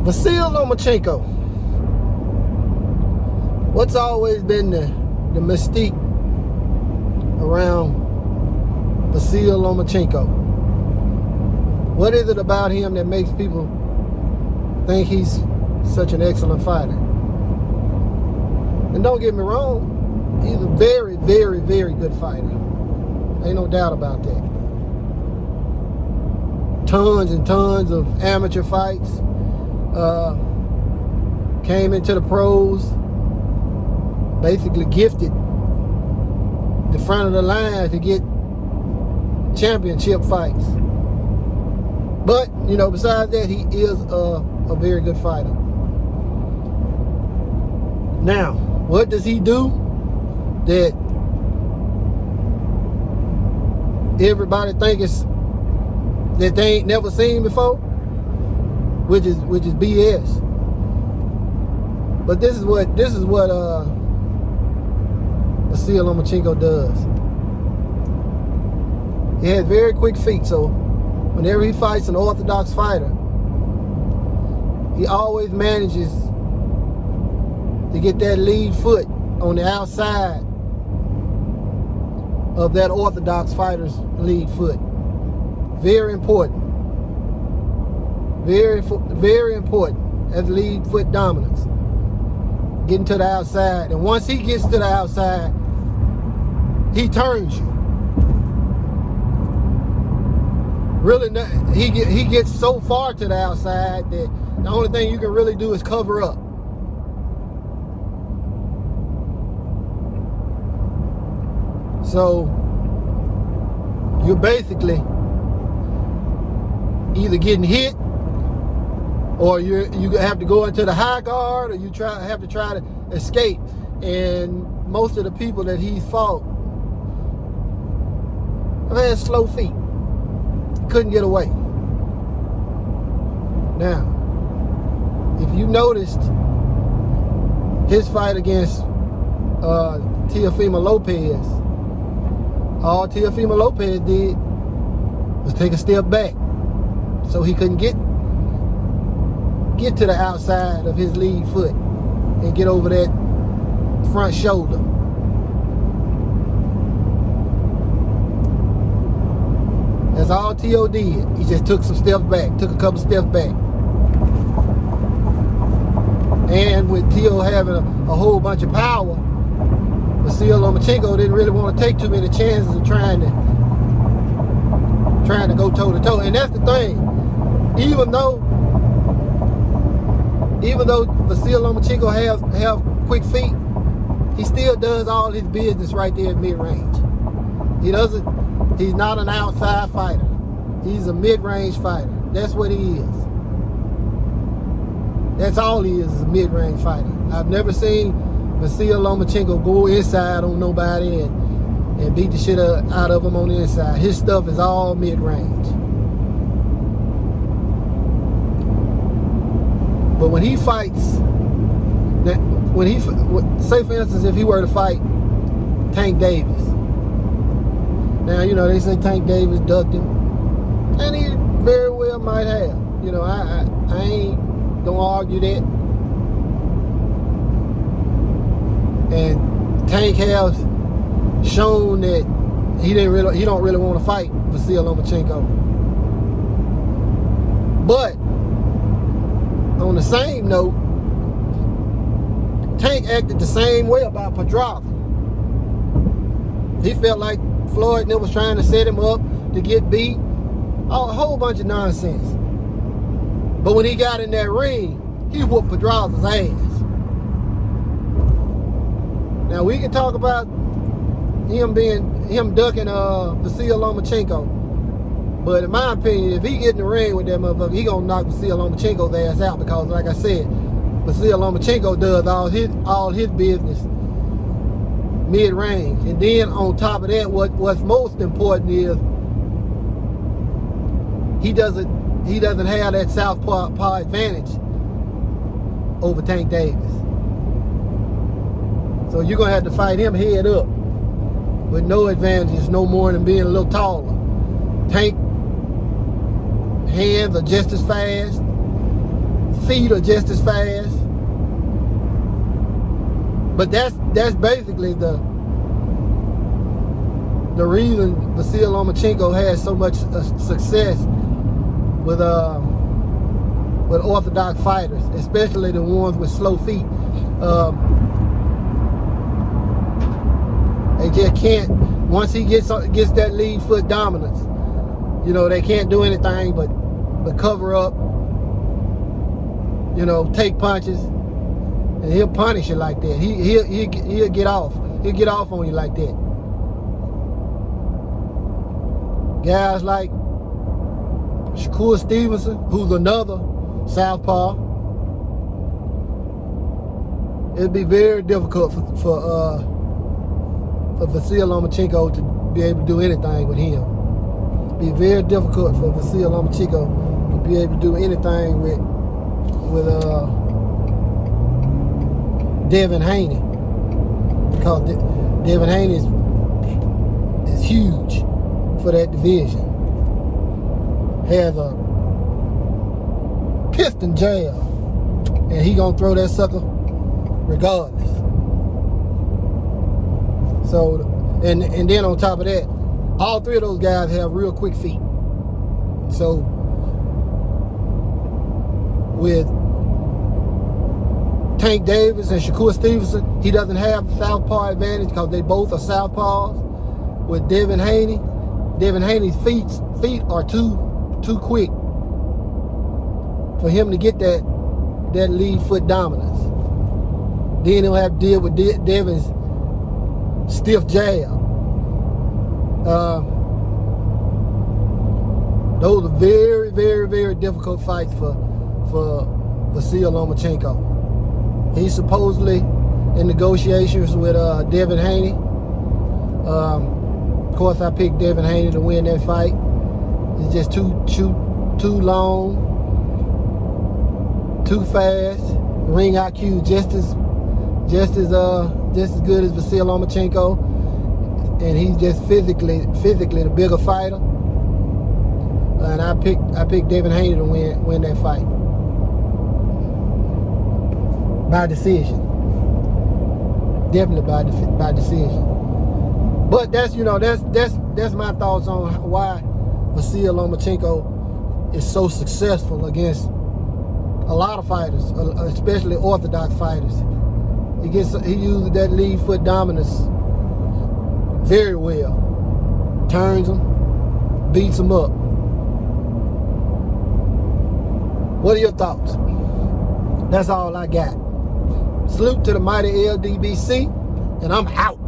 Vasyl Lomachenko. What's always been the mystique around Vasyl Lomachenko? What is it about him that makes people think he's such an excellent fighter? And don't get me wrong, he's a very, very, very good fighter. Ain't no doubt about that. Tons and tons of amateur fights. Came into the pros, basically gifted the front of the line to get championship fights. But, you know, besides that, he is a very good fighter. Now, what does he do that everybody thinks that they ain't never seen before? Which is BS. But this is what Vasyl Lomachenko does. He has very quick feet, so whenever he fights an orthodox fighter, he always manages to get that lead foot on the outside of that orthodox fighter's lead foot. Very important. Very important as lead foot dominance. Getting to the outside. And once he gets to the outside, he turns you. Really, he gets so far to the outside that the only thing you can really do is cover up. So you're basically either getting hit, or you have to go into the high guard, or you have to try to escape. And most of the people that he fought have had slow feet. Couldn't get away. Now, if you noticed his fight against Teofimo Lopez, all Teofimo Lopez did was take a step back, so he couldn't get to the outside of his lead foot and get over that front shoulder. That's all T.O. did. He just took some steps back, took a couple steps back. And with T.O. having a whole bunch of power, Vasyl Lomachenko didn't really want to take too many chances of trying to go toe to toe. And that's the thing. Even though Vasyl Lomachenko have quick feet, he still does all his business right there at mid-range. He's not an outside fighter. He's a mid-range fighter. That's what he is. That's all he is a mid-range fighter. I've never seen Vasyl Lomachenko go inside on nobody and beat the shit out of him on the inside. His stuff is all mid-range. But when he fights, say for instance, if he were to fight Tank Davis. Now, you know, they say Tank Davis ducked him, and he very well might have. You know, I ain't gonna argue that. And Tank has shown that he don't really want to fight Vasyl Lomachenko. But on the same note, Tank acted the same way about Pedraza. He felt like Floyd was trying to set him up to get beat. A whole bunch of nonsense. But when he got in that ring, he whooped Pedraza's ass. Now we can talk about him ducking Vasyl Lomachenko. But in my opinion, if he get in the ring with that motherfucker, he gonna knock Vasyl Lomachenko's ass out, because like I said, Vasyl Lomachenko does all his business mid-range. And then on top of that, what's most important is he doesn't have that southpaw advantage over Tank Davis. So you're gonna have to fight him head up with no advantages, no more than being a little taller. Tank hands are just as fast. feet are just as fast. But that's basically the reason Vasyl Lomachenko has so much success with orthodox fighters, especially the ones with slow feet. They just can't. Once he gets that lead foot dominance, you know, they can't do anything but cover up. You know, take punches, and he'll punish you like that. He'll get off. He'll get off on you like that. Guys like Shakur Stevenson, who's another southpaw, it'd be very difficult for Vasyl Lomachenko to be able to do anything with him. It'd be very difficult for Vasyl Lomachenko to be able to do anything with Devin Haney, because Devin Haney is huge for that division. Has a piston jab, and he gonna throw that sucker regardless. So, and then on top of that, all three of those guys have real quick feet. So with Tank Davis and Shakur Stevenson, he doesn't have the southpaw advantage because they both are southpaws. With Devin Haney's feet are too quick for him to get that lead foot dominance. Then he'll have to deal with Devin's stiff jab. Those are very, very, very difficult fights for Vasyl Lomachenko. He's supposedly in negotiations with Devin Haney. Of course, I picked Devin Haney to win that fight. It's just too long, too fast. Ring IQ just as good as Vasyl Lomachenko, and he's just physically the bigger fighter. And I picked Devin Haney to win that fight by decision. Definitely by decision. But that's my thoughts on why Vasyl Lomachenko is so successful against a lot of fighters, especially orthodox fighters. He uses that lead foot dominance very well. Turns them, beats them up. What are your thoughts? That's all I got. Salute to the mighty LDBC, and I'm out.